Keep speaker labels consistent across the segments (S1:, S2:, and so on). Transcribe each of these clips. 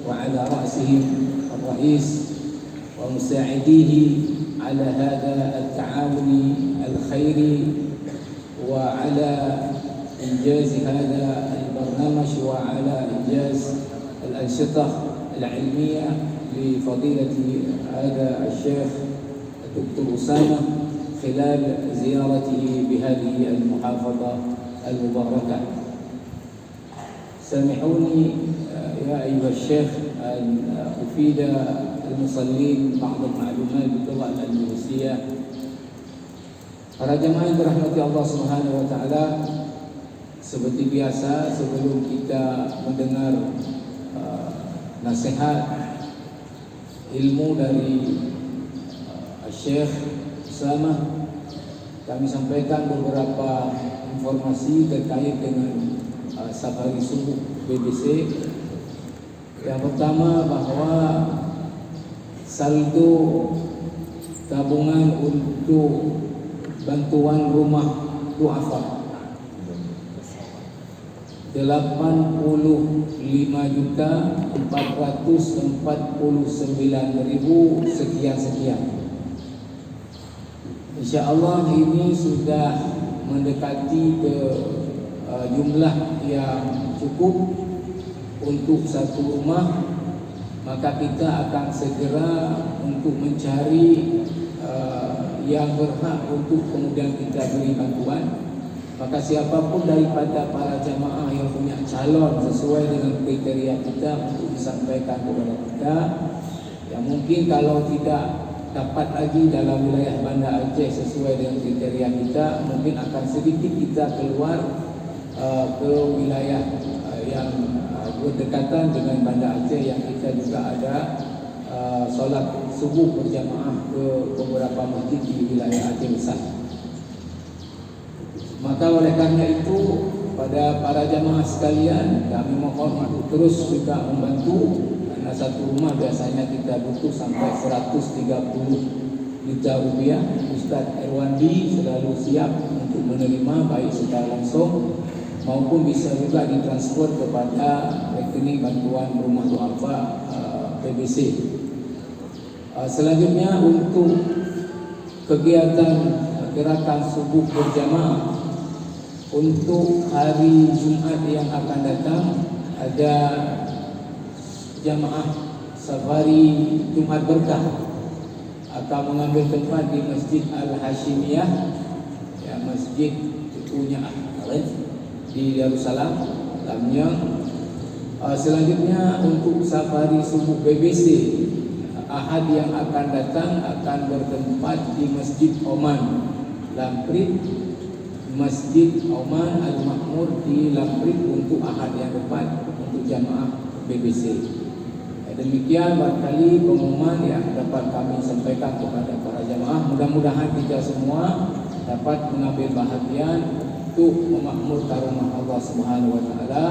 S1: وعلى رأسهم الرئيس ومساعديه على هذا التعاون الخيري وعلى إنجاز هذا البرنامج وعلى إنجاز الأنشطة العلمية لفضيلة هذا الشيخ الدكتور أسامة خلال زيارته بهذه المحافظة المباركة. سامحوني يا أيها الشيخ أن أفيد المصلين بعض المعلومات باللغة الأندلسية. Para jemaah yang dirahmati Allah Subhanahu wa taala, seperti biasa sebelum kita mendengar nasihat ilmu dari Syekh Usama, kami sampaikan beberapa informasi terkait dengan safari subuh BBC. Yang pertama, bahwa saldo tabungan untuk bantuan rumah duafa 85.449.000 sekian. InsyaAllah ini sudah mendekati ke jumlah yang cukup untuk satu rumah. Maka kita akan segera untuk mencari yang berhak untuk kemudian kita beri bantuan. Maka siapapun daripada para jemaah yang punya calon sesuai dengan kriteria kita untuk disampaikan kepada kita, yang mungkin kalau tidak dapat lagi dalam wilayah Banda Aceh sesuai dengan kriteria kita, mungkin akan sedikit kita keluar ke wilayah yang berdekatan dengan Banda Aceh, yang kita juga ada solat subuh berjamaah ke beberapa masjid di wilayah Aceh Besar. Maka oleh karena itu, pada para jamaah sekalian, kami mohon untuk terus juga membantu, karena satu rumah biasanya kita butuh sampai 130 juta rupiah. Ustaz Erwandi selalu siap untuk menerima baik secara langsung maupun bisa juga ditransfer kepada rekening bantuan rumah duafa BBC. Selanjutnya, untuk kegiatan gerakan subuh berjamaah untuk hari Jumat yang akan datang, ada jamaah safari Jumat Berkah akan mengambil tempat di Masjid Al-Hashimiyah, ya, masjid punya di Darussalam, Lamnyang. Selanjutnya, untuk safari subuh BBC Ahad yang akan datang akan bertempat di Masjid Oman Lamprit, Masjid Oman Al-Makmur di Lamprit untuk Ahad yang depan untuk jamaah BBC. Demikian barangkali pengumuman yang dapat kami sampaikan kepada para jamaah. Mudah-mudahan kita semua dapat mengambil bahagian untuk memakmurkan rumah Allah Subhanahu wa taala,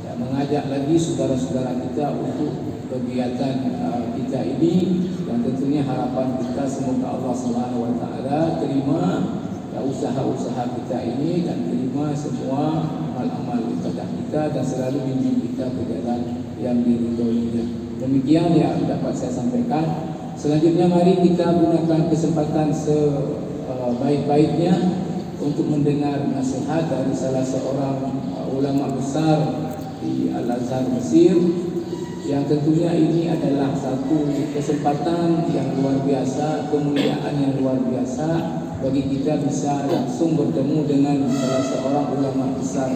S1: dan mengajak lagi saudara-saudara kita untuk kegiatan kita ini, dan tentunya harapan kita semoga Allah Subhanahu wa taala terima usaha-usaha kita ini dan terima semua amal-amal ibadah kita dan selalu bimbing kita ke jalan yang diridhoinya. Demikian yang dapat saya sampaikan. Selanjutnya, mari kita gunakan kesempatan sebaik-baiknya untuk mendengar nasihat dari salah seorang ulama besar di Al-Azhar Mesir, yang tentunya ini adalah satu kesempatan yang luar biasa, kemuliaan yang luar biasa bagi kita bisa langsung bertemu dengan salah seorang ulama besar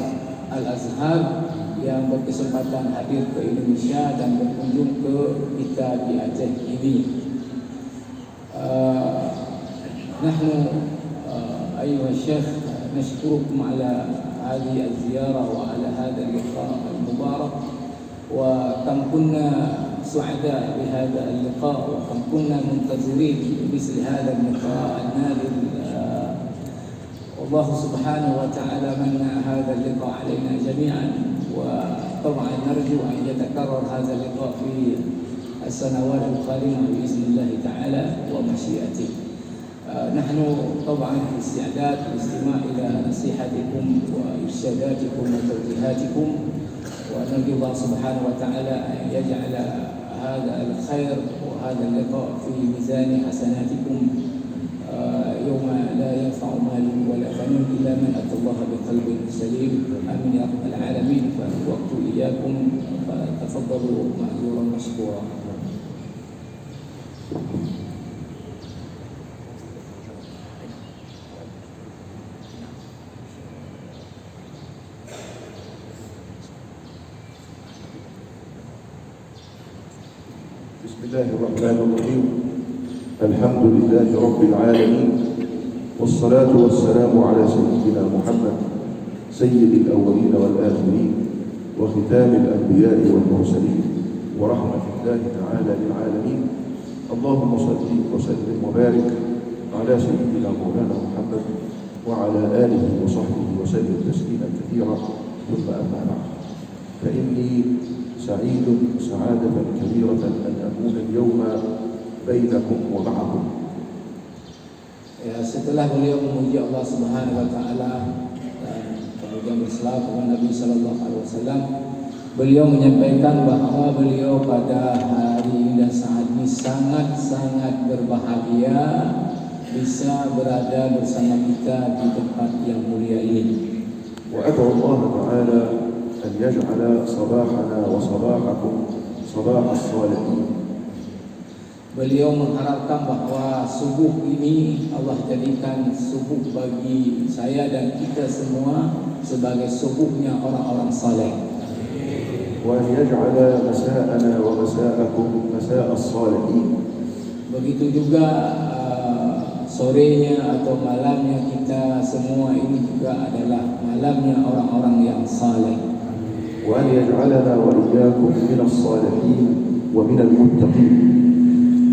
S1: Al-Azhar yang berkesempatan hadir ke Indonesia dan berkunjung ke kita di Aceh ini. Nahnu ayuha syekh nashkurukum ala hadhihi az-ziyarah wa ala hadha al-liqa' al-mubarak, wa kam kunna su'ada bi hadha al-liqa' wa kam kunna muntazirin bi misli hadha al-liqa' an-nadir. Allah Subhanahu wa ta'ala manna hadha al-liqa' alaina jami'an, wa tab'an narju an yatakarrar hadha al-liqa' fi as-sanawat al-qadimah bi iznillah ta'ala wa masyiatih. نحن طبعا في استعداد الاستماع إلى نصيحتكم وإرشاداتكم وتوجيهاتكم، ونرجو الله سبحانه وتعالى أن يجعل هذا الخير وهذا اللقاء في ميزان حسناتكم يوم لا ينفع مال ولا بنون إلا من أتى الله بقلب سليم. آمين يا رب العالمين. فالوقت إياكم فتفضلوا مأجورا مشكورا.
S2: بسم الله الرحمن الرحيم. الحمد لله رب العالمين، والصلاة والسلام على سيدنا محمد سيد الأولين والآخرين وختام الأنبياء والمرسلين ورحمة الله تعالى للعالمين. اللهم صل وسلم وبارك على سيدنا مولانا محمد وعلى آله وصحبه وسلم تسليما كثيرا. ثم أما بعد، فإني سعيد سعادة كبيرة أن أكون اليوم بينكم ومعكم.
S1: Ya, setelah beliau memuji Allah Subhanahu wa taala dan kemudian berselawat kepada Nabi sallallahu alaihi wasallam, beliau menyampaikan bahwa beliau pada hari dan saat ini sangat-sangat berbahagia bisa berada bersama kita di tempat yang mulia ini.
S2: وأدعو الله تعالى أن يجعل صباحنا وصباحكم صباح الصالحين.
S1: Beliau mengharapkan bahwa subuh ini Allah jadikan subuh bagi saya dan kita semua sebagai subuhnya orang-orang saleh.
S2: وأن يجعل مساءنا ومساءكم مساء الصالحين.
S1: Begitu juga sorenya atau malamnya kita semua ini juga adalah malamnya orang-orang yang saleh.
S2: وأن يجعلنا وإياكم من الصالحين ومن المتقين.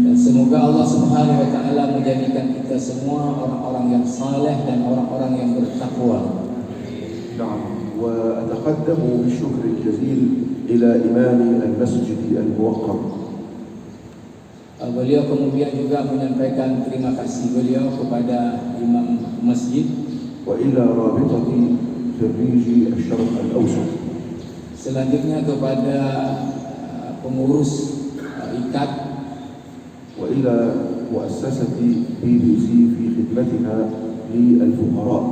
S1: Dan semoga Allah Subhanahu wa taala menjadikan kita semua orang-orang yang saleh dan orang-orang yang bertakwa.
S2: نعم. وأتقدم بالشكر الجزيل إلى إمام المسجد الموقر.
S1: Beliau kemudian juga menyampaikan terima kasih beliau kepada imam masjid
S2: وإلى رابطة خريج الشرق الأوسط.
S1: Selanjutnya kepada pengurus IKAT
S2: وإلى مؤسسة BBC في خدمتها للفقراء.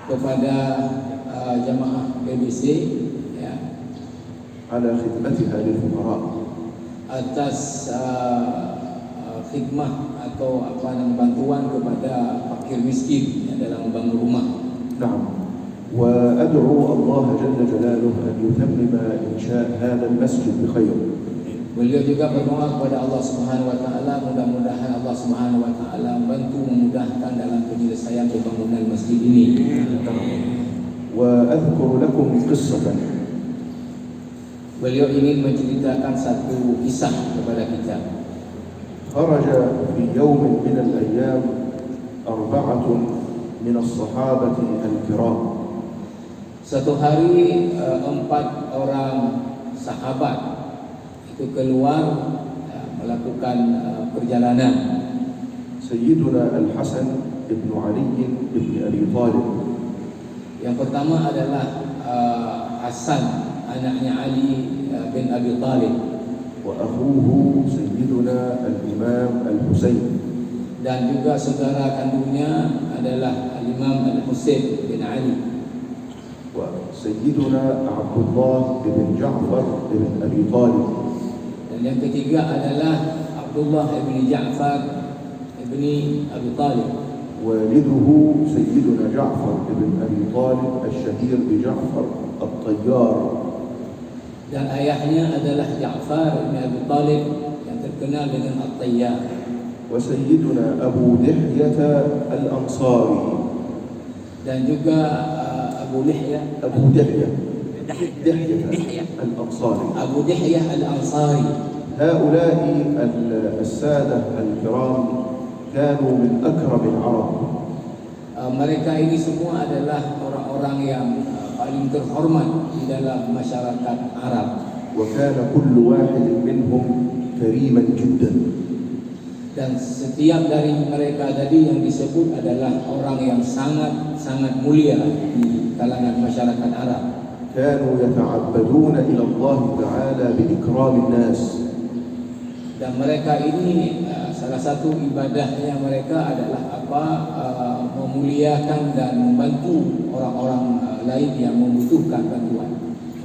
S1: kepada jamaah BBC ya,
S2: على خدمتها للفقراء
S1: atas khidmah atau bantuan kepada fakir miskin ya, dalam membangun rumah.
S2: نعم. وأدعو الله جل جلاله أن يتمم إنشاء هذا المسجد بخير.
S1: Beliau juga berdoa kepada Allah Subhanahu wa taala, mudah-mudahan Allah Subhanahu wa taala bantu memudahkan dalam penyelesaian pembangunan masjid ini.
S2: وأذكر لكم قصة.
S1: Beliau ingin menceritakan satu kisah kepada kita.
S2: خرج في يوم من الأيام 4 من الصحابة الكرام.
S1: Satu hari 4 orang sahabat itu keluar melakukan perjalanan.
S2: سيدنا الحسن بن علي بن أبي طالب.
S1: Yang pertama adalah Hasan, anaknya Ali bin Abi Talib,
S2: وأخوه سيدنا الإمام الحسين.
S1: dan juga saudara kandungnya adalah Al-Imam Al-Husain bin Ali.
S2: وسيدنا عبد الله بن جعفر بن أبي طالب.
S1: Dan yang ketiga adalah Abdullah bin Ja'far bin Abi Talib.
S2: والده سيدنا جعفر بن أبي طالب الشهير بجعفر الطيار.
S1: Dan ayahnya adalah Ja'far bin Abi Talib yang terkenal dengan At-Tayyar.
S2: وسيدنا أبو دحية الأنصاري.
S1: Dan juga Abu Dihyah
S2: الأنصاري.
S1: Abu Dihyah Al-Ansari.
S2: هؤلاء السادة الكرام كانوا من أكرم العرب.
S1: Mereka ini semua adalah orang-orang yang paling terhormat di dalam masyarakat Arab.
S2: وكان كل واحد منهم كريما جدا.
S1: Dan setiap dari mereka tadi yang disebut adalah orang yang sangat mulia di kalangan masyarakat Arab.
S2: كانوا يتعبدون إلى الله تعالى بإكرام الناس.
S1: Dan mereka ini salah satu ibadahnya mereka adalah memuliakan dan membantu orang-orang lain yang membutuhkan bantuan.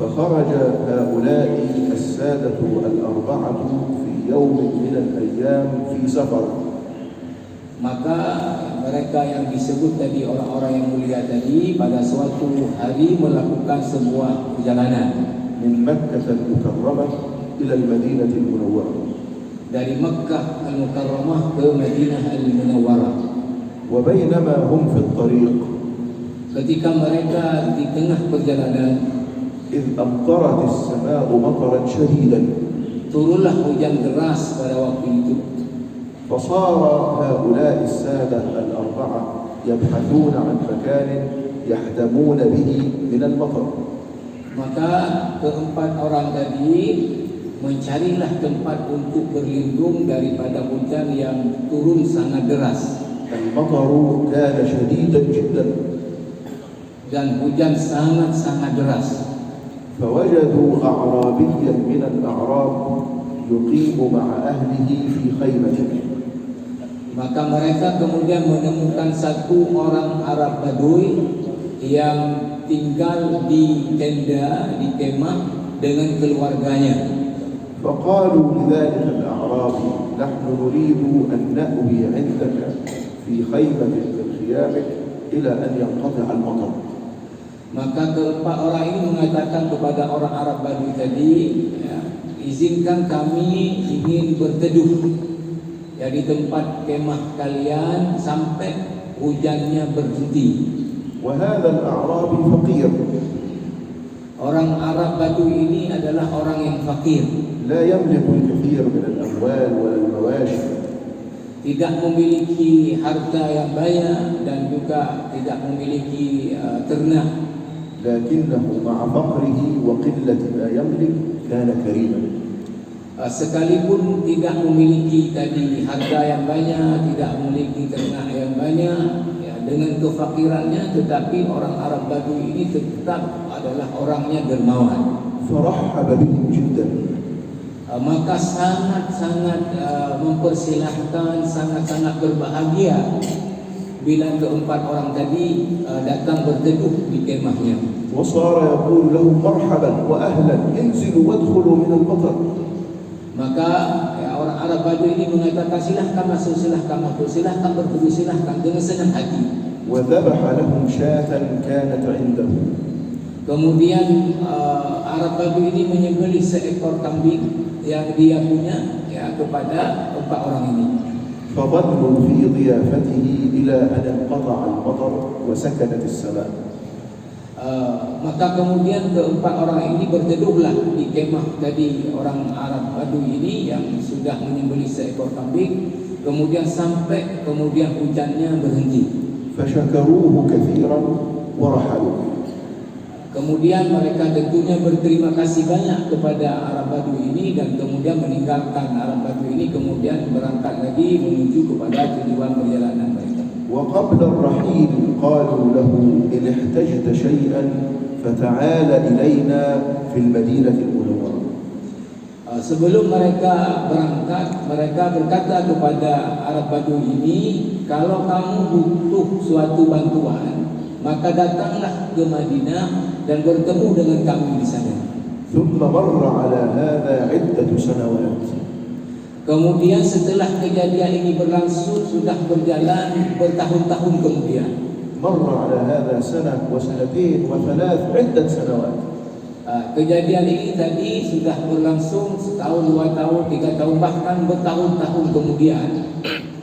S2: فخرج هؤلاء السادة الأربعة في يوم من الأيام في سفر.
S1: Maka mereka yang disebut tadi orang-orang yang mulia tadi pada suatu hari melakukan sebuah perjalanan
S2: من مكة المكرمة إلى المدينة المنورة.
S1: dari Makkah Al-Mukarramah ke Madinah Al-Munawwarah.
S2: وبينما هم في الطريق
S1: Ketika mereka di tengah perjalanan,
S2: إذ أمطرت السماء مطرا شديدا.
S1: turunlah hujan deras pada waktu itu.
S2: فصار هؤلاء السادة الأربعة يبحثون عن مكان يحتمون به من المطر.
S1: Maka keempat orang tadi mencarilah tempat untuk berlindung daripada hujan yang turun sangat deras.
S2: المطر كان شديدا جدا.
S1: Dan hujan sangat deras.
S2: فوجدوا أعرابيا من الأعراب يقيم مع أهله في خيمته.
S1: Maka mereka kemudian menemukan satu orang Arab Badui yang tinggal di tenda, di kemah dengan keluarganya.
S2: فقالوا لذلك الأعرابي نحن نريد أن نأوي عندك في خيمة من خيامك إلى أن ينقطع المطر.
S1: Maka keempat orang ini mengatakan kepada orang Arab Badui tadi, izinkan kami ingin berteduh di tempat kemah kalian sampai hujannya berhenti.
S2: وهذا الأعرابي فقير.
S1: Orang Arab Badui ini adalah orang yang fakir,
S2: لا يملك الكثير من الأموال ولا المواشي.
S1: tidak memiliki harta yang banyak dan juga tidak memiliki ternak.
S2: لكنه مع فقره وقلة ما يملك كان كريما.
S1: Sekalipun tidak memiliki tadi harta yang banyak, tidak memiliki ternak yang banyak, dengan kefakirannya, tetapi orang Arab Badui ini tetap adalah orangnya dermawan.
S2: فرحب بهم جدا.
S1: Maka sangat mempersilahkan, sangat berbahagia bila keempat orang tadi datang berteduh di kemahnya.
S2: وصار يقول لهم مرحبا وأهلا انزلوا وادخلوا من المطر.
S1: Maka orang Arab Badui ini mengatakan silahkan masuk, silahkan berteduh, silahkan dengan senang hati.
S2: وذبح لهم شاة كانت عنده.
S1: Kemudian Arab Badui ini menyembelih seekor kambing yang dia punya kepada empat orang ini.
S2: فظلوا في ضيافته إلى أن انقطع المطر وسكنت السماء.
S1: Maka kemudian keempat orang ini berteduhlah di kemah tadi orang Arab Badui ini yang sudah menyembelih seekor kambing, kemudian sampai hujannya berhenti.
S2: فشكروه كثيرا ورحلوا.
S1: Kemudian mereka tentunya berterima kasih banyak kepada Arab Badui ini dan kemudian meninggalkan Arab Badui ini, kemudian berangkat lagi menuju kepada tujuan perjalanan mereka.
S2: وقبل الرحيل قالوا له إن احتجت شيئا فتعال إلينا في المدينة المنورة.
S1: Sebelum mereka berangkat, mereka berkata kepada Arab Badui ini, kalau kamu butuh suatu bantuan, maka datanglah ke Madinah dan bertemu dengan kami di sana.
S2: ثم مر على هذا عدة سنوات.
S1: Kemudian setelah kejadian ini berlangsung, sudah berjalan bertahun-tahun kemudian.
S2: مر على هذا سنة وسنتين وثلاث عدة سنوات.
S1: Kejadian ini tadi sudah berlangsung setahun, 2 tahun, 3 tahun, bahkan bertahun-tahun kemudian.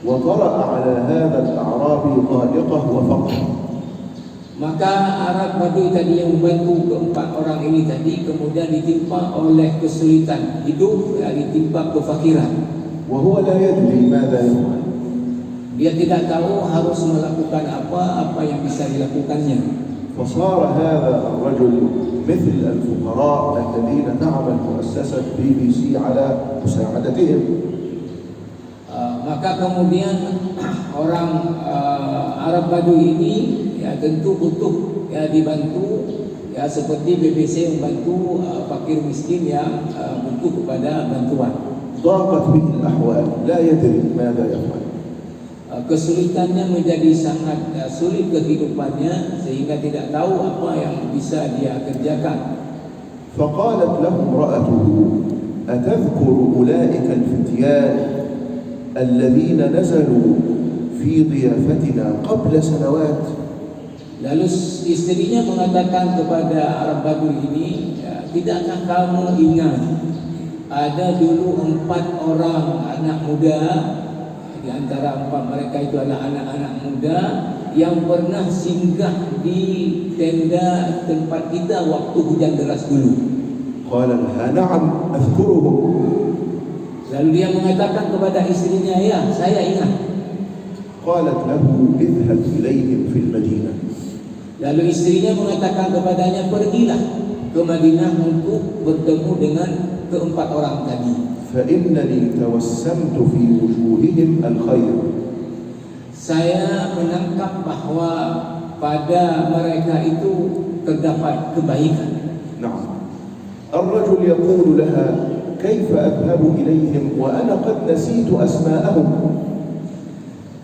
S2: وطرأ على هذا الأعرابي ضائقة وفقر.
S1: Maka Arab Badui tadi yang membantu keempat orang ini tadi kemudian ditimpa oleh kesulitan hidup, ditimpa kefakiran.
S2: وهو لا يدري ماذا يفعل.
S1: Dia tidak tahu harus melakukan apa yang bisa dilakukannya.
S2: فصار هذا الرجل مثل الفقراء الذين تعمل مؤسسة BBC على مساعدتهم.
S1: Maka kemudian orang Arab Badui ini ya tentu butuh ya dibantu ya seperti BBC membantu fakir miskin yang butuh kepada bantuan.
S2: ضاقت به الأحوال لا يدري ماذا يفعل.
S1: Kesulitannya menjadi sangat sulit kehidupannya sehingga tidak tahu apa yang bisa dia kerjakan.
S2: فقالت له امرأته أتذكر أولئك الفتيان الذين نزلوا في ضيافتنا قبل سنوات.
S1: Lalu istrinya mengatakan kepada Arab Badui ini, ya, tidakkah kamu ingat ada dulu 4 orang anak muda, di antara 4 mereka itu adalah anak-anak muda yang pernah singgah di tenda tempat kita waktu hujan deras dulu.
S2: قال لها نعم أذكرهم.
S1: Lalu dia mengatakan kepada istrinya, ya saya ingat.
S2: قالت له اذهب إليهم في المدينة.
S1: Lalu istrinya mengatakan kepadanya, pergilah ke Madinah untuk bertemu dengan ke-4 orang tadi.
S2: فإنني توسمت في وجوههم الخير.
S1: Saya menangkap bahwa pada mereka itu terdapat kebaikan.
S2: نعم. الرجل يقول لها كيف أذهب إليهم وأنا قد نسيت أسماءهم.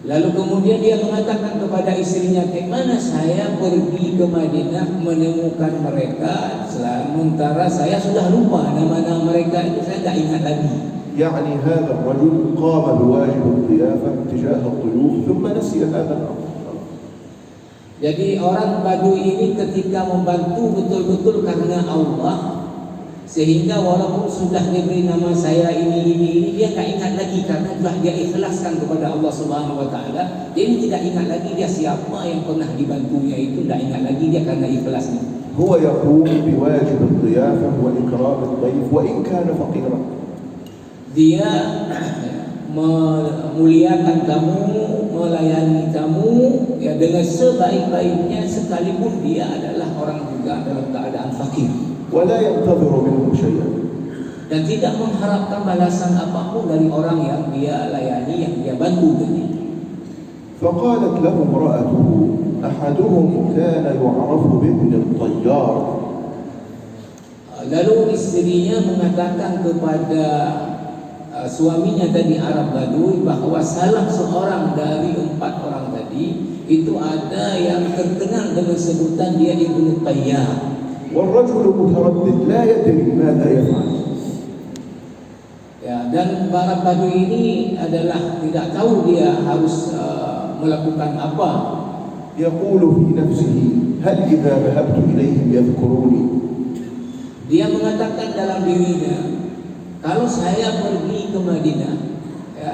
S1: Lalu kemudian dia mengatakan kepada istrinya, bagaimana saya pergi ke Madinah menemukan mereka sementara saya sudah lupa nama-nama mereka itu, saya tidak ingat lagi.
S2: يعني هذا الرجل قام بواجب الضيافة تجاه الضيوف ثم نسي هذا الأمر.
S1: Jadi orang Badui ini ketika membantu betul-betul karena Allah, sehingga walaupun sudah diberi nama saya ini dia tak ingat lagi karena telah dia ikhlaskan kepada Allah Subhanahu wa taala. Dia tidak ingat lagi dia siapa yang pernah dibantunya itu, tidak ingat lagi dia karena ikhlasnya.
S2: هو يقوم بواجب الضيافة وإكرام الضيف وإن كان فقيرا.
S1: Dia memuliakan tamu, melayani tamu ya dengan sebaik-baiknya sekalipun dia adalah orang juga dalam keadaan fakir.
S2: ولا ينتظر منهم شيئا.
S1: Dan tidak mengharapkan balasan apapun dari orang yang dia layani, yang dia bantu tadi.
S2: فقالت له امرأته أحدهم كان يعرف بابن الطيار.
S1: Lalu istrinya mengatakan kepada suaminya tadi Arab Badui bahwa salah seorang dari 4 orang tadi itu ada yang terkenal dengan sebutan dia Ibnu Tayyar.
S2: والرجل متردد لا يدري ماذا يفعل.
S1: Ya, dan Arab Badui ini adalah tidak tahu dia harus melakukan apa.
S2: يقول في نفسه هل إذا ذهبت إليهم يذكروني.
S1: Dia mengatakan dalam dirinya, kalau saya pergi ke Madinah, ya,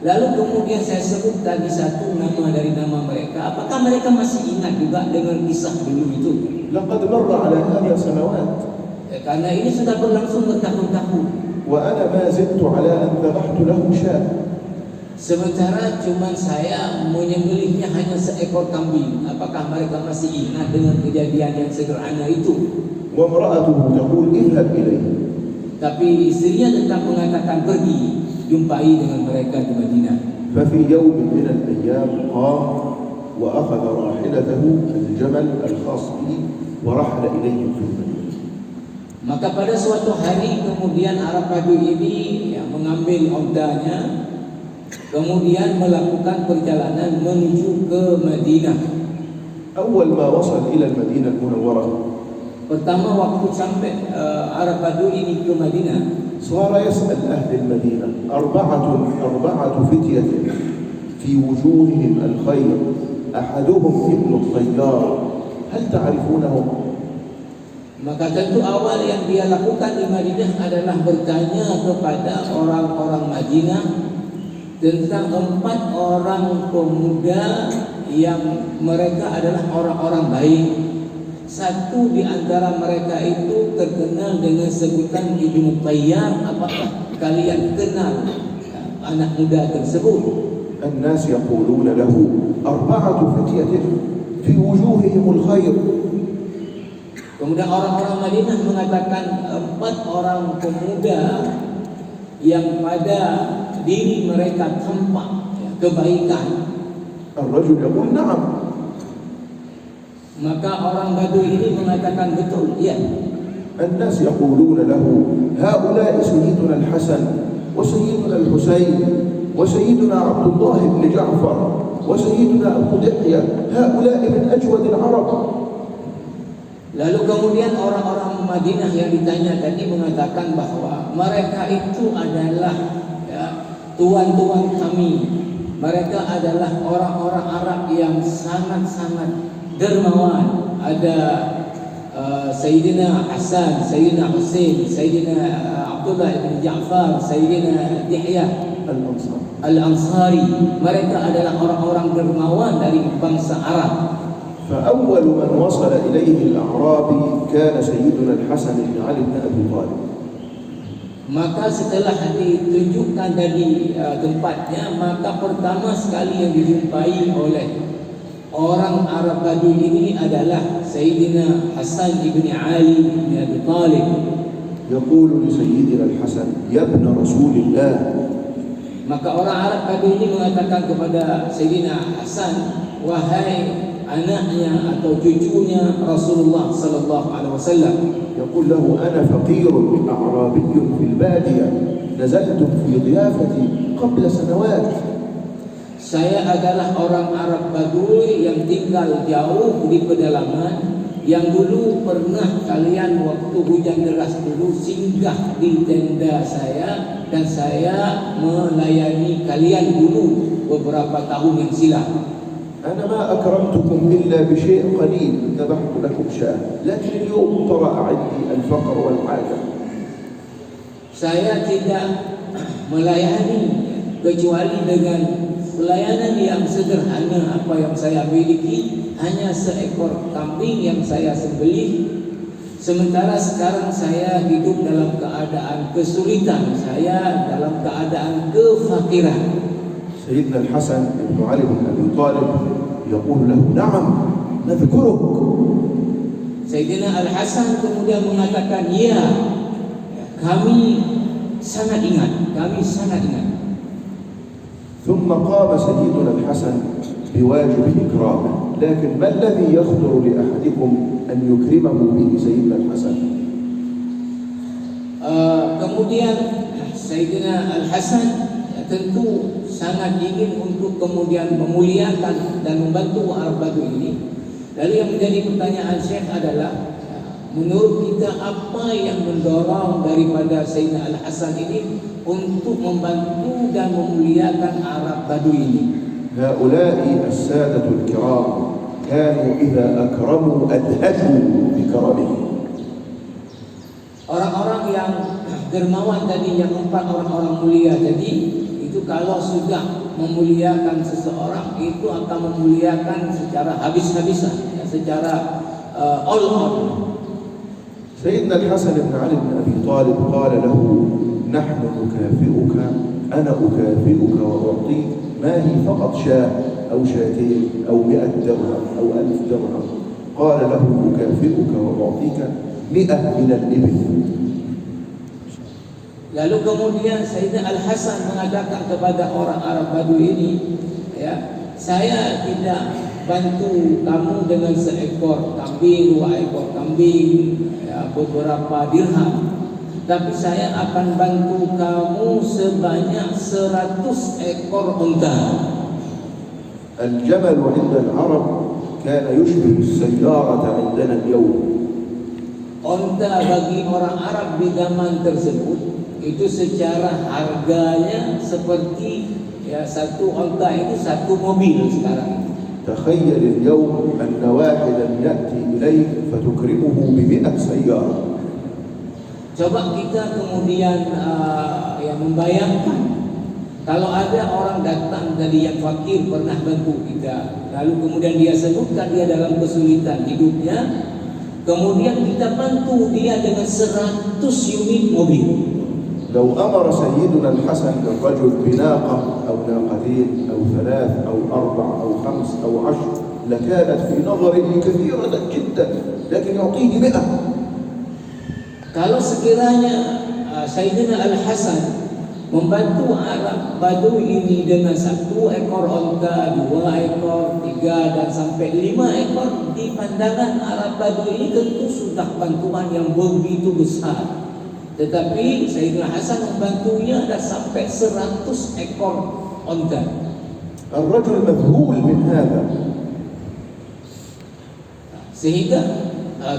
S1: lalu kemudian saya sebut tadi satu nama dari nama mereka, apakah mereka masih ingat juga dengan kisah dulu itu?
S2: لقد مر على هذا سنوات.
S1: Ya, karena ini sudah berlangsung bertahun-tahun.
S2: وأنا ما زدت على أن ذبحت له شاة.
S1: Sementara cuma saya menyembelihnya hanya seekor kambing. Apakah mereka masih ingat dengan kejadian yang sederhana itu?
S2: وامرأته تقول اذهب إليه.
S1: Tapi istrinya tetap mengatakan pergi, jumpai dengan mereka di Madinah.
S2: ففي يوم من الأيام قام وأخذ راحلته الجمل الخاص به ورحل إليهم في المدينة.
S1: Maka pada suatu hari kemudian Arab Badui ini mengambil ondanya, kemudian melakukan perjalanan menuju ke Madinah.
S2: أول ما وصل إلى المدينة المنورة
S1: Pertama waktu sampai Arab Badui ini ke Madinah,
S2: صار يسأل أهل المدينة أربعة فتية في وجوههم الخير أحدهم ابن الطيار هل تعرفونهم؟
S1: maka tentu awal yang dia lakukan di Madinah adalah bertanya kepada orang-orang Madinah tentang 4 orang pemuda yang mereka adalah orang-orang baik. Satu di antara mereka itu terkenal dengan sebutan Ibnu Tayyar. Apakah kalian kenal anak muda tersebut?
S2: الناس يقولون له 4 فتية في وجوههم الخير.
S1: Kemudian orang-orang Madinah mengatakan 4 orang pemuda yang pada diri mereka tampak kebaikan,
S2: الرجل يقول نعم.
S1: maka orang Badui ini mengatakan betul, ya.
S2: الناس يقولون له هؤلاء سيدنا الحسن وسيدنا الحسين وسيدنا عبد الله بن جعفر وسيدنا أبو دحية هؤلاء من أجود العرب.
S1: Lalu kemudian orang-orang Madinah yang ditanya tadi mengatakan bahwa mereka itu adalah tuan-tuan kami. Mereka adalah orang-orang Arab yang sangat-sangat dermawan. Ada Sayyidina Hasan, Sayyidina Husain, Sayyidina Abdullah bin Ja'far, Sayyidina Dihya Al-Ansari. Mereka adalah orang-orang dermawan dari bangsa Arab.
S2: فأول من وصل إليه الأعرابي كان سيدنا الحسن بن علي بن أبي طالب.
S1: Maka setelah ditunjukkan dari tempatnya, maka pertama sekali yang dijumpai oleh orang Arab Badui ini adalah Sayyidina Hasan ibn Ali bin Abi Talib.
S2: يقول لسيدنا الحسن يا ابن رسول الله.
S1: Maka orang Arab Badui ini mengatakan kepada Sayyidina Hasan, wahai anaknya atau cucunya Rasulullah sallallahu alaihi wasallam.
S2: يقول له أنا فقير أعرابي في البادية نزلت في ضيافتي قبل سنوات.
S1: Saya adalah orang Arab Badui yang tinggal jauh di pedalaman, yang dulu pernah kalian waktu hujan deras dulu singgah di tenda saya, dan saya melayani kalian dulu beberapa tahun yang silam.
S2: أنا ما أكرمتكم إلا بشيء قليل ذبحت لكم شاة لكن اليوم طرأ عندي الفقر والحاجة.
S1: Saya tidak melayani kecuali dengan pelayanan yang sederhana. Apa yang saya miliki hanya seekor kambing yang saya sembelih. Sementara sekarang saya hidup dalam keadaan kesulitan, saya dalam keadaan kefakiran.
S2: سيدنا الحسن بن علي بن أبي طالب يقول له نعم نذكرك.
S1: Sayyidina Al-Hasan kemudian mengatakan, ya, kami sangat ingat, kami sangat ingat.
S2: ثم قام سيدنا الحسن بواجب إكرامه. لكن ما الذي يخطر لأحدكم أن يكرمه به سيدنا الحسن؟
S1: Kemudian Sayyidina Al-Hasan tentu sangat ingin untuk kemudian memuliakan dan membantu Arab Badui ini. Lalu yang menjadi pertanyaan Syekh adalah, menurut kita apa yang mendorong daripada Sayyidina Al-Hasan ini untuk membantu dan memuliakan Arab Badui ini?
S2: هؤلاء السادة الكرام كانوا إذا أكرموا أدهشوا بكرمهم.
S1: Orang-orang yang dermawan tadi, yang empat orang-orang mulia tadi, itu kalau sudah memuliakan seseorang itu akan memuliakan secara habis-habisan, secara all out.
S2: سيدنا الحسن بن علي بن أبي طالب قال له نحن نكافئك أنا أكافئك وأعطيك ما هي فقط شاة أو شاتين أو 100 درهم أو 1000 درهم. قال له أكافئك وأعطيك 100 من الإبل.
S1: Lalu kemudian Sayyidina Al-Hasan mengatakan kepada orang Arab Badui ini, ya, saya tidak bantu kamu dengan seekor kambing, 2 ekor kambing, ya, beberapa dirham, tapi saya akan bantu kamu sebanyak 100 ekor unta.
S2: الجمل عند العرب كان يشبه السيارة عندنا اليوم.
S1: Unta bagi orang Arab di zaman tersebut itu secara harganya seperti, ya, satu unta itu satu mobil sekarang.
S2: تخيل اليوم أن واحدا يأتي إليك فتكرمه ب100 سيارة.
S1: Coba kita kemudian membayangkan kalau ada orang datang dari yang fakir pernah bantu kita, lalu kemudian dia sebutkan dia dalam kesulitan hidupnya, kemudian kita bantu dia dengan 100 unit mobil.
S2: لو أمر سيدنا الحسن الرجل بناقة أو ناقتين أو 3 أو 4 أو 5 أو 10 لكانت في نظره كثيرة جدا، لكن يعطيه 100.
S1: Kalau sekiranya Sayyidina Al-Hasan membantu Arab Badui ini dengan 1 ekor onta, 2 ekor, 3 dan sampai 5 ekor, di pandangan Arab Badui ini tentu sudah bantuan yang begitu besar. Tetapi Sayyidina Hasan membantunya ada sampai 100 ekor onta.
S2: الرجل مذهول من هذا.
S1: Sehingga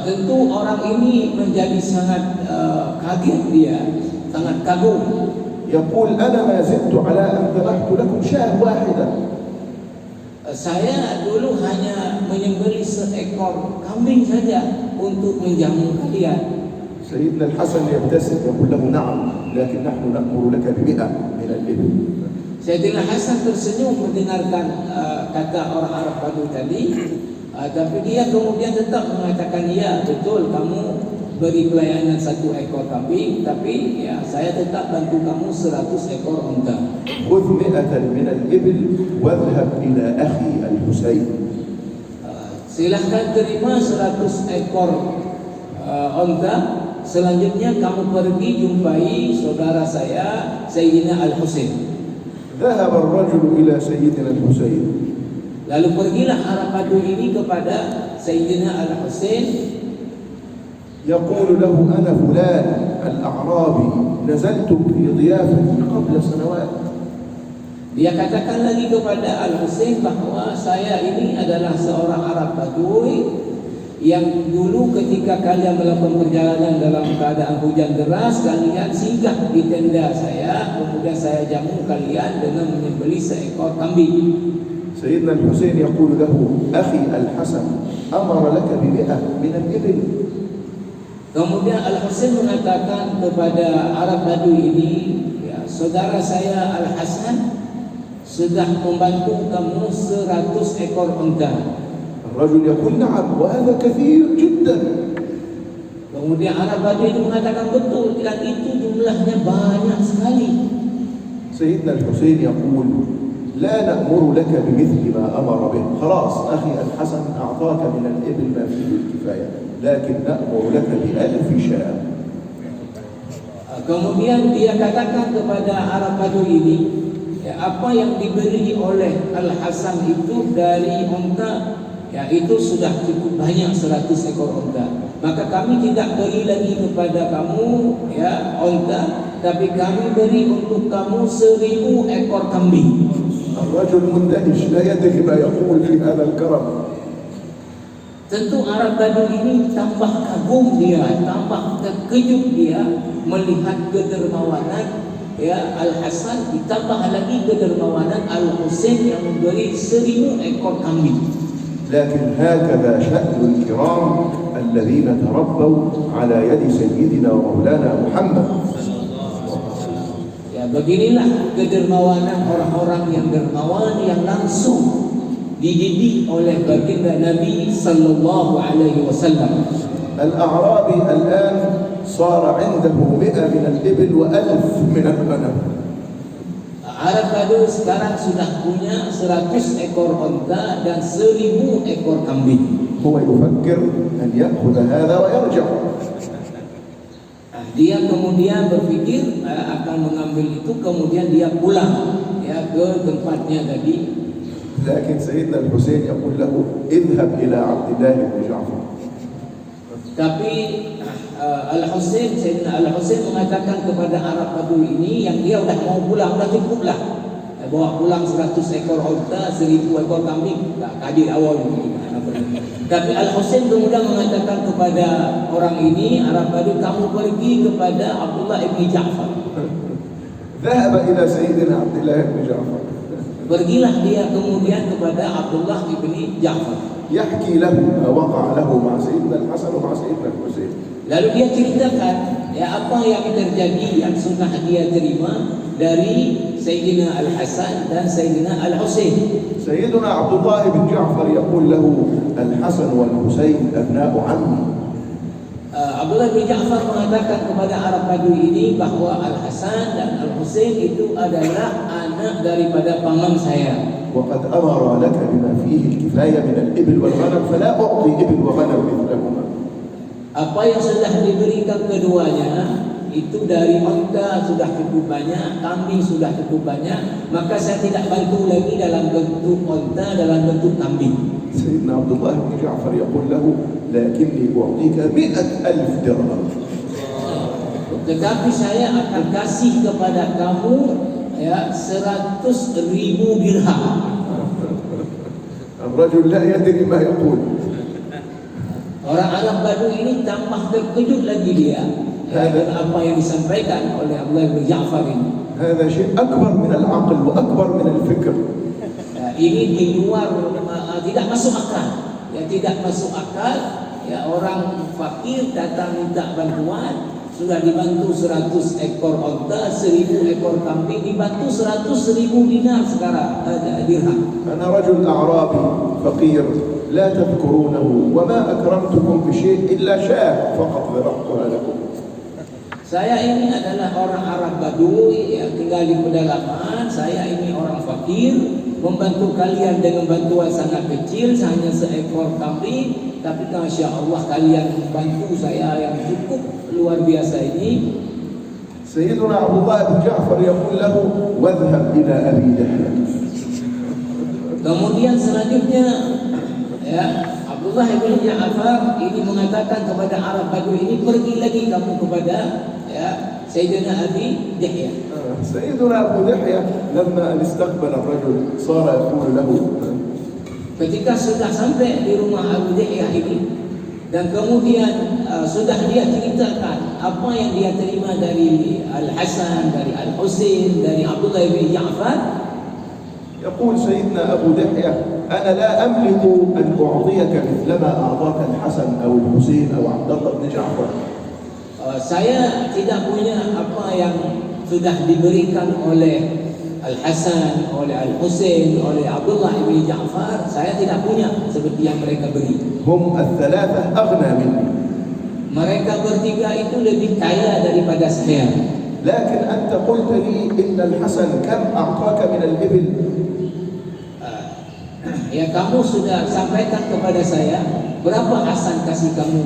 S1: tentu orang ini menjadi sangat kaget, dia sangat kagum.
S2: يقول أنا ما زدت على أن ذبحت لكم شاة واحدة.
S1: Saya dulu hanya menyembelih 1 ekor kambing saja untuk menjamu kalian.
S2: سيدنا الحسن يبتسم يقول له نعم لكن نحن نأمر لك ب100 من الإبل.
S1: Sayyidina Hasan tersenyum mendengarkan kata orang Arab Badui tadi, tapi dia kemudian tetap mengatakan, ya betul kamu beri pelayanan 1 ekor kambing, tapi ya saya tetap bantu kamu 100 ekor unta.
S2: خذ 100 من الإبل واذهب إلى أخي الحسين.
S1: Silahkan terima 100 ekor unta. Selanjutnya kamu pergi jumpai saudara saya Sayyidina Al-Husain.
S2: ذهب الرجل إلى سيدنا الحسين.
S1: Lalu pergilah Arab Badui ini kepada Sayyidina Al-Husain.
S2: يقول له أنا فلان الأعرابي نزلت في ضيافتي قبل سنوات.
S1: Dia katakan lagi kepada Al-Husain bahwa saya ini adalah seorang Arab Badui yang dulu ketika kalian melakukan perjalanan dalam keadaan hujan deras, kalian singgah di tenda saya, kemudian saya jamu kalian dengan menyembelih 1 ekor kambing.
S2: سيدنا الحسين يقول له أخي الحسن أمر لك ب100 من الإبل.
S1: Kemudian Al-Husain mengatakan kepada Arab Badui ini, ya, saudara saya Al-Hasan sudah membantu kamu 100 ekor unta.
S2: الرجل يقول نعم وهذا كثير جدا.
S1: Kemudian Arab Badui itu mengatakan betul, dan itu jumlahnya banyak sekali.
S2: سيدنا الحسين يقول لا نأمر لك بمثل ما أمر به، خلاص أخي الحسن أعطاك من الإبل ما فيه الكفاية، لكن نأمر لك ب1000 شاة.
S1: Kemudian dia katakan kepada Arab Badui ini, ya, apa yang diberi oleh Al-Hasan itu dari unta, ya itu sudah cukup banyak, 100 ekor unta. Maka kami tidak beri lagi kepada kamu ya unta, tapi kami beri untuk kamu 1000 ekor kambing.
S2: الرجل مندهش لا يدري ما يقول في هذا الكرم.
S1: Tentu Arab Badui ini tambah kagum dia, tambah terkejut dia melihat kedermawanan ya Al-Hasan, ditambah lagi kedermawanan Al-Husain yang memberi 1000 ekor kambing.
S2: لكن هكذا شأن الكرام الذين تربوا على يد سيدنا ومولانا محمد.
S1: Ya, beginilah kedermawanan orang-orang yang dermawan yang langsung dididik oleh baginda Nabi sallallahu alaihi wasallam.
S2: الأعرابي الآن صار عنده 100 من الإبل و1000 من الغنم.
S1: Arab Badui sekarang sudah punya 100 ekor unta dan 1000 ekor kambing.
S2: هو يفكر أن يأخذ هذا ويرجع.
S1: Dia kemudian berpikir akan mengambil itu, kemudian dia pulang ya ke tempatnya tadi.
S2: لكن سيدنا الحسين يقول له اذهب إلى عبد الله بن جعفر.
S1: Tapi Al-Husain, Sayyidina Al-Husain mengatakan kepada Arab Badui ini yang dia udah mau pulang, udah cukup lah, bawa pulang 100 ekor unta, 1000 ekor kambing, tak kadir awal ini. Tapi Al-Husain kemudian mengatakan kepada orang ini, Arab Badui, kamu pergi kepada Abdullah ibn Ja'far.
S2: ذهب إلى سيدنا عبد الله بن جعفر.
S1: Pergilah dia kemudian kepada Abdullah ibn Ja'far.
S2: يحكي له ما وقع له مع سيدنا الحسن ومع سيدنا الحسين.
S1: Lalu dia ceritakan ya apa yang terjadi, yang sunnah dia terima dari Sayyidina Al-Hasan dan Sayyidina Al-Husain.
S2: سيدنا عبد الله بن جعفر يقول له الحسن والحسين أبناء عمي.
S1: Abdullah bin Ja'far mengatakan kepada Arab Badui ini bahwa Al-Hasan dan Al-Husain itu adalah anak daripada paman saya.
S2: وقد أمر لك بما فيه الكفاية من الإبل والغنم فلا أعطي إبل وغنم مثلهما.
S1: Apa yang sudah diberikan keduanya itu dari onta sudah cukup banyak, kambing sudah cukup banyak, maka saya tidak bantu lagi dalam bentuk onta, dalam bentuk kambing.
S2: سيدنا عبد الله بن جعفر يقول له لكني أعطيك 100,000 درهم.
S1: Tetapi saya akan kasih kepada kamu ya 100.000 dirham.
S2: الرجل لا يدري ما يقول.
S1: Orang Arab Badu ini tambah terkejut lagi dia dengan apa yang disampaikan oleh Abdullah bin Ja'far ini.
S2: هذا شيء أكبر من العقل وأكبر من الفكر.
S1: Ini di luar, tidak masuk akal. Ya, tidak masuk akal. Ya, orang fakir datang minta bantuan, sudah dibantu 100 ekor onta, 1000 ekor kambing, dibantu 100.000 dinar sekarang, dirham.
S2: أنا رجل أعرابي فقير لا تذكرونه وما أكرمتكم بشيء إلا شاة فقط ذبحتها لكم.
S1: Saya ini adalah orang Arab Badui yang tinggal di pedalaman. Saya ini orang fakir, membantu kalian dengan bantuan sangat kecil, hanya seekor kambing. Tapi Masya Allah kalian membantu saya yang cukup luar biasa ini.
S2: سيدنا عبد الله بن جعفر يقول له واذهب إلى أبي دحية.
S1: Kemudian selanjutnya ya, Abdullah bin Ja'far ini mengatakan kepada Arab Badui ini, pergi lagi kamu kepada ya Sayyidina Abi Dihya.
S2: سيدنا أبو دحية لما أن استقبل الرجل صار يقول له
S1: Ketika sudah sampai di rumah Abu Dihya ini dan kemudian sudah dia ceritakan apa yang dia terima dari Al-Hasan, dari Al-Husain, dari Abdullah bin Ja'far.
S2: يقول سيدنا أبو دحية أنا لا أملك أن أعطيك مثلما أعطاك الحسن أو الحسين أو عبد الله بن جعفر.
S1: Saya tidak punya apa yang sudah diberikan oleh Al-Hasan, oleh Al-Husain, oleh Abdullah bin Ja'far. Saya tidak punya seperti yang mereka beri.
S2: هم الثلاثة أغنى مني.
S1: Mereka bertiga itu lebih kaya daripada saya.
S2: لكن أنت قلت لي إن الحسن كم أعطاك من الإبل؟
S1: Ya, kamu sudah sampaikan kepada saya berapa Hasan kasih kamu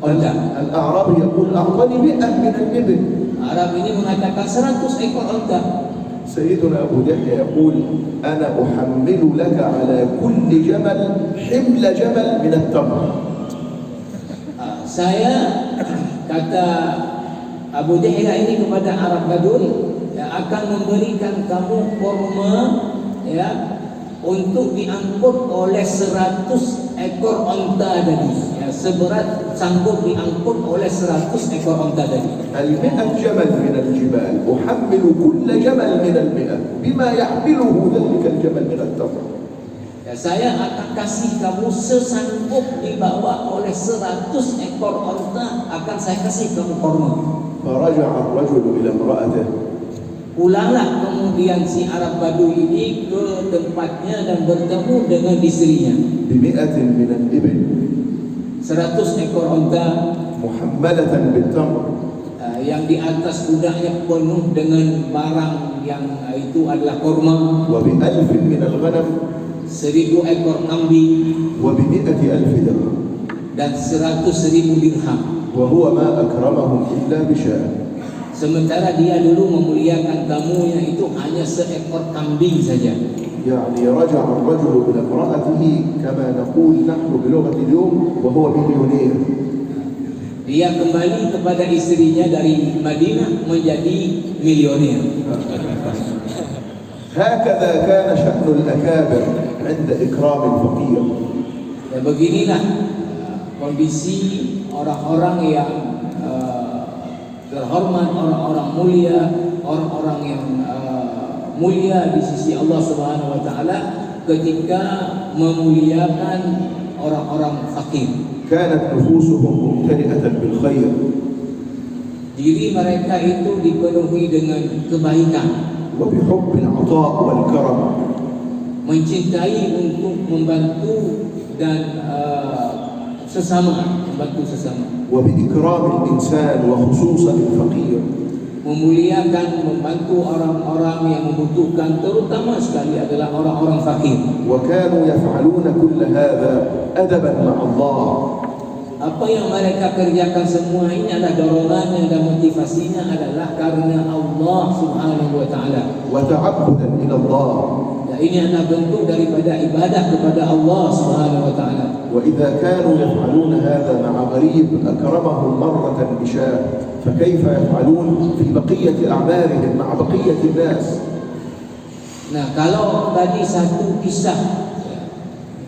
S1: onta.
S2: الأعرابي يقول أعطني 100 من الإبل.
S1: Arab ini mengatakan 100 ekor onta.
S2: سيدنا أبو دحية يقول أنا أحمل لك على كل جمل حمل جمل من التمر.
S1: Saya kata Abu Dihya ini kepada Arab Badui yang akan memberikan kamu kurma ya untuk diangkut oleh 100 ekor onta tadi. Ya, seberat sanggup diangkut oleh 100 ekor onta tadi.
S2: 100 جمل من الجبال أحمل كل جمل من 100 بما يحمله ذلك الجمل من التمر.
S1: Ya, saya akan kasih kamu sesanggup dibawa oleh 100 ekor onta, akan saya kasih kamu kurma.
S2: فرجع الرجل إلى امرأته.
S1: Pulanglah kemudian si Arab Badui ini ke tempatnya dan bertemu dengan istrinya.
S2: ب100 من الإبل
S1: 100 ekor onta
S2: محملة بالتمر.
S1: yang di atas kudanya penuh dengan barang yang itu adalah kurma.
S2: وب1000 من الغنم
S1: 1000 ekor kambing
S2: وب100,000 درهم.
S1: dan 100.000 dirham.
S2: وهو ما أكرمهم إلا بشاة.
S1: Sementara dia dulu memuliakan tamunya itu hanya seekor kambing saja.
S2: يعني رجع الرجل إلى امرأته كما نقول نحن بلغة اليوم وهو مليونير.
S1: Dia kembali kepada istrinya dari Madinah menjadi milioner.
S2: هكذا كان شأن الأكابر عند إكرام الفقير.
S1: Dan beginilah kondisi orang-orang yang terhormat, orang-orang mulia, orang-orang yang mulia di sisi Allah Subhanahu wa taala ketika memuliakan orang-orang fakir.
S2: كانت نفوسهم ممتلئة بالخير.
S1: Diri mereka itu dipenuhi dengan kebaikan,
S2: وبحب العطاء والكرم.
S1: mencintai untuk membantu dan membantu sesama.
S2: وبإكرام الإنسان وخصوصا الفقير.
S1: Memuliakan, membantu orang-orang yang membutuhkan, terutama sekali adalah orang-orang fakir.
S2: وكانوا يفعلون كل هذا أدبا مع الله.
S1: Apa yang mereka kerjakan semua ini adalah dorongannya dan motivasinya adalah karena Allah Subhanahu wa taala.
S2: وتعبدا إلى الله.
S1: Dan ini adalah bentuk daripada ibadah kepada Allah Subhanahu wa taala.
S2: وإذا كانوا يفعلون هذا مع غريب أكرمهم مرة بشاة فكيف يفعلون في بقية أعمالهم مع بقية الناس؟
S1: Nah, kalau tadi satu kisah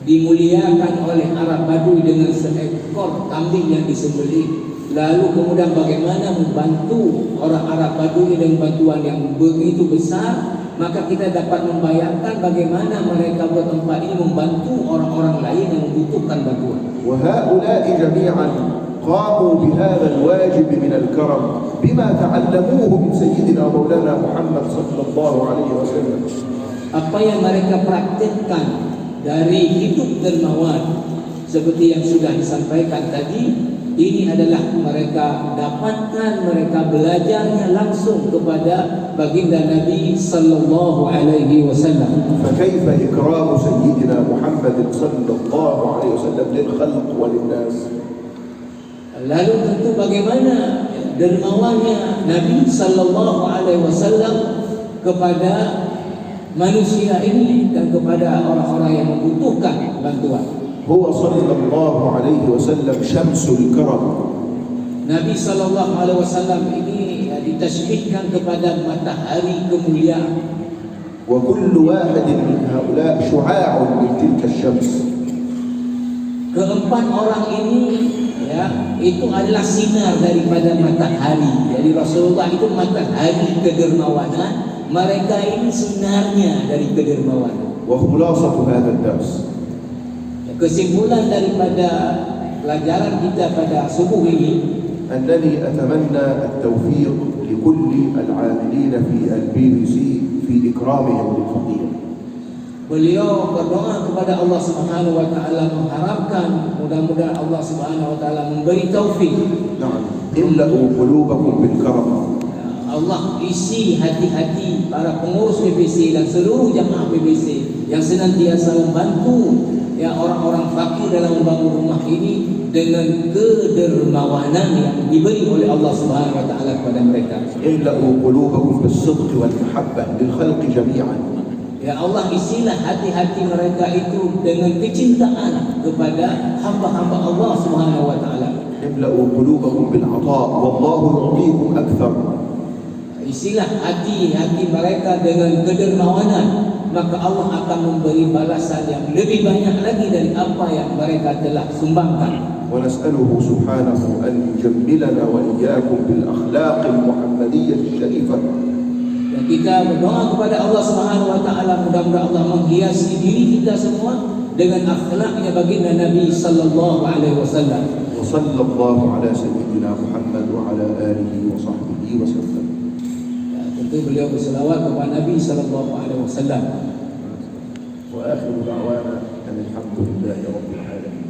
S1: dimuliakan oleh Arab Badui dengan seekor kambing yang disembelih, lalu kemudian bagaimana membantu orang Arab Badui dengan bantuan yang begitu besar, maka kita dapat membayangkan bagaimana mereka bertempat ini membantu orang-orang lain yang membutuhkan bantuan.
S2: وهؤلاء جميعا قاموا بهذا الواجب من الكرم بما تعلموه من سيدنا مولانا محمد صلى الله عليه وسلم.
S1: Apa yang mereka praktikkan dari hidup dermawan seperti yang sudah disampaikan tadi, ini adalah mereka dapatkan, mereka belajarnya langsung kepada baginda Nabi sallallahu alaihi wasallam.
S2: فكيف إكرام سيدنا محمد صلى الله عليه وسلم للخلق وللناس؟
S1: Lalu tentu bagaimana dermawannya Nabi sallallahu alaihi wasallam kepada manusia ini dan kepada orang-orang yang membutuhkan bantuan.
S2: هو صلى الله عليه وسلم شمس الكرم.
S1: Nabi sallallahu alaihi wasallam ini ditashbihkan kepada matahari kemuliaan.
S2: وكل واحد من هؤلاء شعاع من تلك الشمس.
S1: Keempat orang ini ya, itu adalah sinar daripada matahari. Jadi Rasulullah itu matahari kedermawanan, mereka ini sinarnya dari kedermawanan.
S2: وخلاصة هذا الدرس
S1: Kesimpulan daripada pelajaran kita pada subuh ini,
S2: أنني أتمنى التوفيق لكل العاملين في الBBC في إكرامهم للفقير.
S1: beliau berdoa kepada Allah Subhanahu wa taala, mengharapkan mudah-mudahan Allah Subhanahu wa taala memberi taufik.
S2: نعم. املأوا قلوبكم بالكرم.
S1: Allah isi hati-hati para pengurus PBC dan seluruh jamaah PBC yang senantiasa membantu ya orang-orang fakir dalam membangun rumah ini dengan kedermawanan yang diberi oleh Allah Subhanahu wa taala kepada mereka.
S2: املأوا قلوبكم بالصدق والمحبة للخلق جميعا.
S1: Ya Allah, isilah hati-hati mereka itu dengan kecintaan kepada hamba-hamba Allah Subhanahu wa taala.
S2: املأوا قلوبكم بالعطاء والله يعطيكم أكثر.
S1: Isilah hati-hati mereka dengan kedermawanan, maka Allah akan memberi balasan yang lebih banyak lagi dari apa yang mereka telah sumbangkan.
S2: ونسأله سبحانه أن يجملنا وإياكم بالأخلاق المحمدية الشريفة.
S1: Dan kita berdoa kepada Allah Subhanahu wa taala, mudah-mudahan Allah menghiasi diri kita semua dengan akhlaknya baginda Nabi sallallahu alaihi wasallam.
S2: وصلى الله على سيدنا محمد وعلى آله وصحبه وسلم.
S1: Ya, tentu beliau berselawat kepada Nabi sallallahu alaihi wasallam.
S2: وآخر دعوانا أن الحمد لله رب العالمين.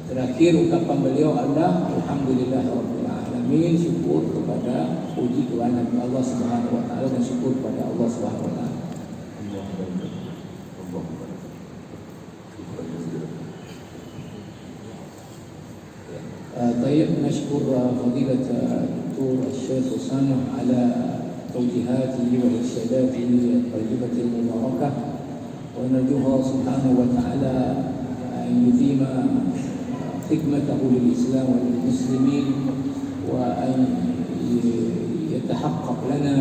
S1: Terakhir ucapan beliau adalah alhamdulillahirabbil alamin, syukur kepada puji Tuhan Allah Subhanahu wa taala dan syukur kepada Allah Subhanahu wa taala. طيب، نشكر فضيلة الدكتور الشيخ أسامة على توجيهاته وإرشاداته الطيبة المباركة، ونرجوه سبحانه وتعالى أن يديم خدمته للإسلام وللمسلمين، وأن يتحقق لنا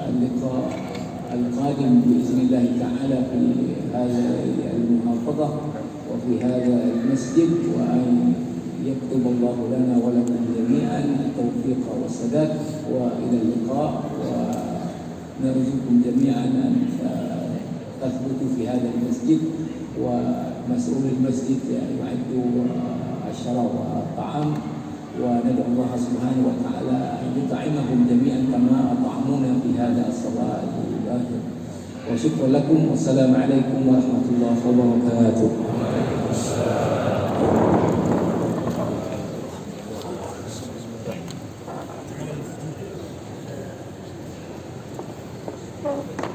S1: اللقاء القادم بإذن الله تعالى في هذه المحافظة وفي هذا المسجد، وأن يكتب الله لنا ولكم جميعا التوفيق والسداد، وإلى اللقاء، ونرجوكم جميعا أن تثبتوا في هذا المسجد، ومسؤول المسجد يعد الشراب والطعام، وندعو الله سبحانه وتعالى أن يطعمهم جميعا كما أطعمونا في هذا الصباح الباكر. وشكرا لكم، والسلام عليكم ورحمة الله وبركاته.
S3: Thank you.